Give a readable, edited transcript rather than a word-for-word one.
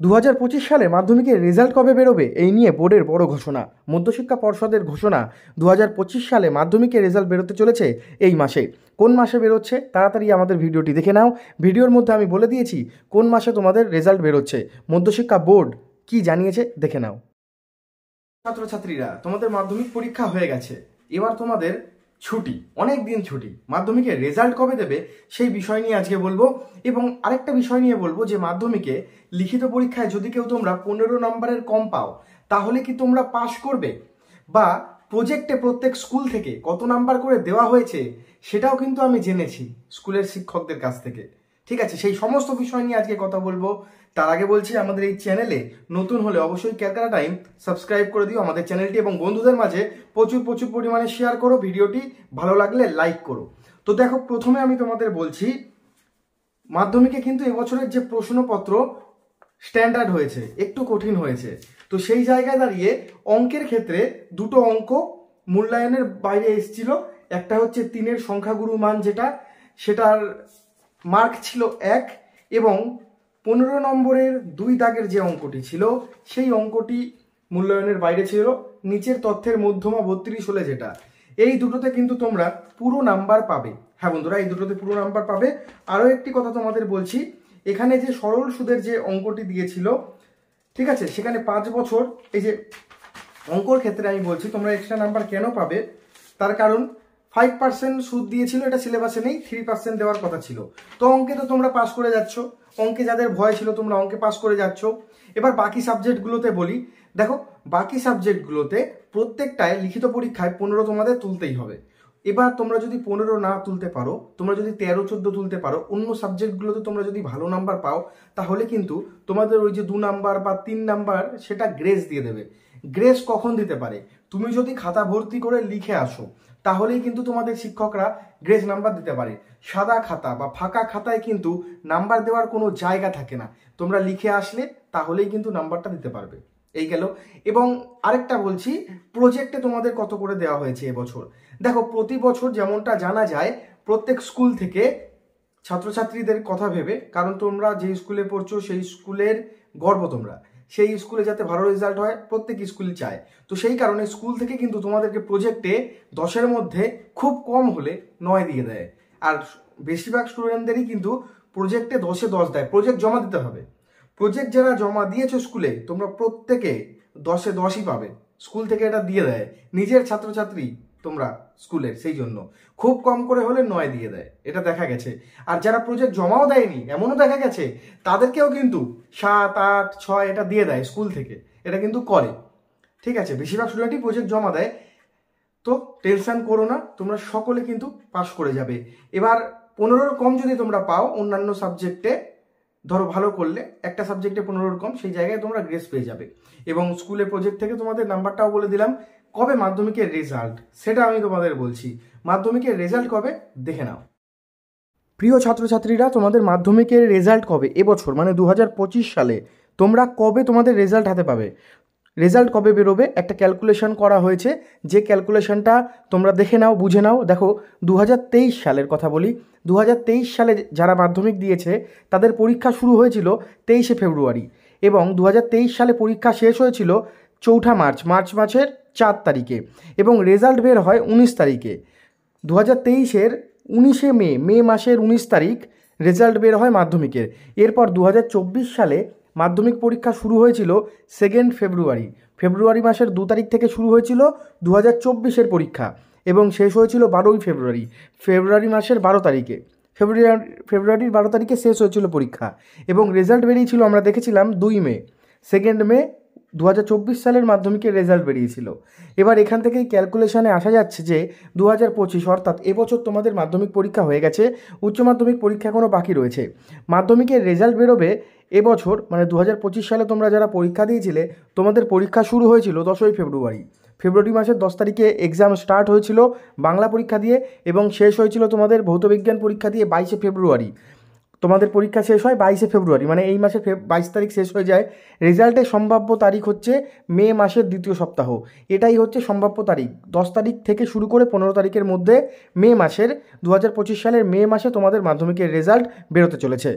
2025 সালে মাধ্যমিকের রেজাল্ট কবে বেরোবে এই নিয়ে বোর্ডের বড় ঘোষণা। মধ্যশিক্ষা পর্ষদের ঘোষণা 2025 সালে মাধ্যমিকের রেজাল্ট বেরোতে চলেছে এই মাসে। কোন মাসে বেরোচ্ছে তাড়াতাড়ি আমাদের ভিডিওটি দেখে নাও। ভিডিওর মধ্যে আমি বলে দিয়েছি কোন মাসে তোমাদের রেজাল্ট বেরোচ্ছে। মধ্যশিক্ষা বোর্ড কি জানিয়েছে দেখে নাও। ছাত্রছাত্রীরা, তোমাদের মাধ্যমিক পরীক্ষা হয়ে গেছে, এবার তোমাদের ছুটি, অনেক দিন ছুটি। মাধ্যমিকের রেজাল্ট কবে দেবে সেই বিষয় নিয়ে আজকে বলবো, এবং আরেকটা বিষয় নিয়ে বলবো যে মাধ্যমিকে লিখিত পরীক্ষায় যদি কেউ তোমরা 15 নম্বরের কম পাও তাহলে কি তোমরা পাশ করবে, বা প্রজেক্টে প্রত্যেক স্কুল থেকে কত নাম্বার করে দেওয়া হয়েছে সেটাও কিন্তু আমি জেনেছি স্কুলের শিক্ষকদের কাছ থেকে। ঠিক আছে, সেই সমস্ত বিষয় নিয়ে আজকে কথা বলবো। তার আগে বলছি, আমাদের এই চ্যানেলে নতুন হলে অবশ্যই ক্যালকাটা টাইম সাবস্ক্রাইব করে দিও আমাদের চ্যানেলটি, এবং বন্ধুদের মাঝে প্রচুর পরিমাণে শেয়ার করো। ভিডিওটি ভালো লাগলে লাইক করো। তো দেখো, প্রথমে আমি তোমাদের বলছি, মাধ্যমিকে কিন্তু এবছরের যে প্রশ্নপত্র স্ট্যান্ডার্ড হয়েছে, একটু কঠিন হয়েছে। তো সেই জায়গায় দাঁড়িয়ে অঙ্কের ক্ষেত্রে দুটো অঙ্ক মূল্যায়নের বাইরে এসেছিল। একটা হচ্ছে 3-এর সংখ্যাগুরু মান, সেটার মার্ক ছিল 1, এবং 15 নম্বরের 2 দাগের যে অঙ্কটি ছিল সেই অঙ্কটি মূল্যায়নের বাইরে ছিল। নিচের তথ্যের মধ্যমা 32 হলে যেটা, এই দুটোতে কিন্তু তোমরা পুরো নাম্বার পাবে। হ্যাঁ বন্ধুরা, এই দুটোতে পুরো নাম্বার পাবে। আরও একটি কথা তোমাদের বলছি, এখানে যে সরল সুদের যে অঙ্কটি দিয়েছিল, ঠিক আছে, সেখানে 5 বছর, এই যে অঙ্কর ক্ষেত্রে আমি বলছি তোমরা এক্সট্রা নাম্বার কেন পাবে, তার কারণ 5% সুদ দিয়েছিল, এটা সিলেবাসে নেই, 3% দেওয়ার কথা ছিল। তো অঙ্কে তো তোমরা পাস করে যাচ্ছ, অঙ্কে যাদের ভয় ছিল তোমরা অঙ্কে পাস করে যাচ্ছ। এবার বাকি সাবজেক্টগুলোতে বলি, দেখো বাকি সাবজেক্টগুলোতে প্রত্যেকটায় লিখিত পরীক্ষায় 15 তোমাদের তুলতেই হবে। এবার তোমরা যদি 15 না তুলতে পারো, তোমরা যদি 13-14 তুলতে পারো, অন্য সাবজেক্টগুলোতে তোমরা যদি ভালো নাম্বার পাও, তাহলে কিন্তু তোমাদের ওই যে 2 নাম্বার বা 3 নাম্বার সেটা গ্রেস দিয়ে দেবে। গ্রেস কখন দিতে পারে, তুমি যদি খাতা ভর্তি করে লিখে আসো তাহলেই কিন্তু তোমাদের শিক্ষকরা গ্রেস নাম্বার দিতে পারে। সাদা খাতা বা ফাঁকা খাতায় কিন্তু নাম্বার দেওয়ার কোনো জায়গা থাকে না, তোমরা লিখে আসলে তাহলেই কিন্তু নাম্বারটা দিতে পারবে। এই গেল। এবং আরেকটা বলছি, প্রজেক্টে তোমাদের কত করে দেওয়া হয়েছে এবছর। দেখো, প্রতি বছর যেমনটা জানা যায়, প্রত্যেক স্কুল থেকে ছাত্রছাত্রীদের কথা ভেবে, কারণ তোমরা যে স্কুলে পড়ছো সেই স্কুলের গর্ব, তোমরা সেই স্কুলে যাতে ভালো রেজাল্ট হয় প্রত্যেক স্কুল চায়। তো সেই কারণে স্কুল থেকে কিন্তু তোমাদেরকে প্রজেক্টে 10-এর মধ্যে খুব কম হলে 9 দিয়ে দেয়। আর বেশিরভাগ স্টুডেন্টদেরই কিন্তু প্রজেক্টে 10-এ 10 দেয়। প্রজেক্ট জমা দিতে হবে। প্রজেক্ট যারা জমা দিয়েছো স্কুলে, তোমরা প্রত্যেকে 10-এ 10ই পাবে। স্কুল থেকে এটা দিয়ে দেয়, নিজের ছাত্রছাত্রী তোমরা স্কুলের, সেই জন্য খুব কম করে হলে 9 দিয়ে দেয়, এটা দেখা গেছে। আর যারা প্রজেক্ট জমাও দেয়নি, এমনও দেখা গেছে, তাদেরকেও কিন্তু 7, 8, 6 এটা দিয়ে দেয় স্কুল থেকে। এটা কিন্তু করে, ঠিক আছে। বেশিরভাগ স্টুডেন্টই প্রজেক্ট জমা দেয়। তো টেনশন করো না, তোমরা সকলে কিন্তু পাস করে যাবে। এবার 15-এর কম যদি তোমরা পাও অন্যান্য সাবজেক্টে, ধরো ভালো করলে একটা সাবজেক্টে 15-এর কম, সেই জায়গায় তোমরা গ্রেস পেয়ে যাবে। এবং স্কুলের প্রজেক্ট থেকে তোমাদের নাম্বারটাও বলে দিলাম। কবে মাধ্যমিকের রেজাল্ট সেটা আমি তোমাদের বলছি। মাধ্যমিকের রেজাল্ট কবে দেখে নাও। প্রিয় ছাত্রছাত্রীরা, তোমাদের মাধ্যমিকের রেজাল্ট কবে এবছর, মানে 2025 সালে তোমরা কবে তোমাদের রেজাল্ট হাতে পাবে, রেজাল্ট কবে বেরোবে, একটা ক্যালকুলেশন করা হয়েছে। যে ক্যালকুলেশনটা তোমরা দেখে নাও, বুঝে নাও। দেখো, 2023 সালের কথা বলি। 2023 সালে যারা মাধ্যমিক দিয়েছে তাদের পরীক্ষা শুরু হয়েছিল 23শে ফেব্রুয়ারি, এবং 2023 সালে পরীক্ষা শেষ হয়েছিল 4 মার্চ, মার্চ মাসের 4 তারিখে, এবং রেজাল্ট বের হয় 19 তারিখে। 2023-এর 19শে মে মাসের 19 তারিখ রেজাল্ট বের হয় মাধ্যমিকের। এরপর 2024 সালে মাধ্যমিক পরীক্ষা শুরু হয়েছিল 2 ফেব্রুয়ারি, ফেব্রুয়ারি মাসের 2 তারিখ থেকে শুরু হয়েছিল 2024-এর পরীক্ষা, এবং শেষ হয়েছিল 12ই ফেব্রুয়ারি, ফেব্রুয়ারি মাসের 12 তারিখে। ফেব্রুয়ারির 12 তারিখে শেষ হয়েছিল পরীক্ষা, এবং রেজাল্ট বেরিয়েছিল আমরা দেখেছিলাম 2 মে। 2 মে 2024 সালের মাধ্যমিকের রেজাল্ট বেরিয়েছিল। এবার এখান থেকেই ক্যালকুলেশনে আসা যাচ্ছে যে 2025, অর্থাৎ এবছর তোমাদের মাধ্যমিক পরীক্ষা হয়ে গেছে, উচ্চ মাধ্যমিক পরীক্ষা এখনও বাকি রয়েছে। মাধ্যমিকের রেজাল্ট বেরোবে এবছর, মানে 2025 সালে তোমরা যারা পরীক্ষা দিয়েছিলে তোমাদের পরীক্ষা শুরু হয়েছিল 10ই ফেব্রুয়ারি। ফেব্রুয়ারি মাসের 10 তারিখে এক্সাম স্টার্ট হয়েছিল বাংলা পরীক্ষা দিয়ে, এবং শেষ হয়েছিল তোমাদের ভৌতবিজ্ঞান পরীক্ষা দিয়ে 22শে ফেব্রুয়ারি। তোমাদের পরীক্ষা শেষ হয় 22শে ফেব্রুয়ারি, মানে এই মাসে 22 তারিখ শেষ হয়ে যায়। রেজাল্টের সম্ভাব্য তারিখ হচ্ছে মে মাসের 2য় সপ্তাহ, এটাই হচ্ছে সম্ভাব্য তারিখ। 10 তারিখ থেকে শুরু করে 15 তারিখের মধ্যে মে মাসের 2025 সালের মে মাসে তোমাদের মাধ্যমিকের রেজাল্ট বেরোতে চলেছে।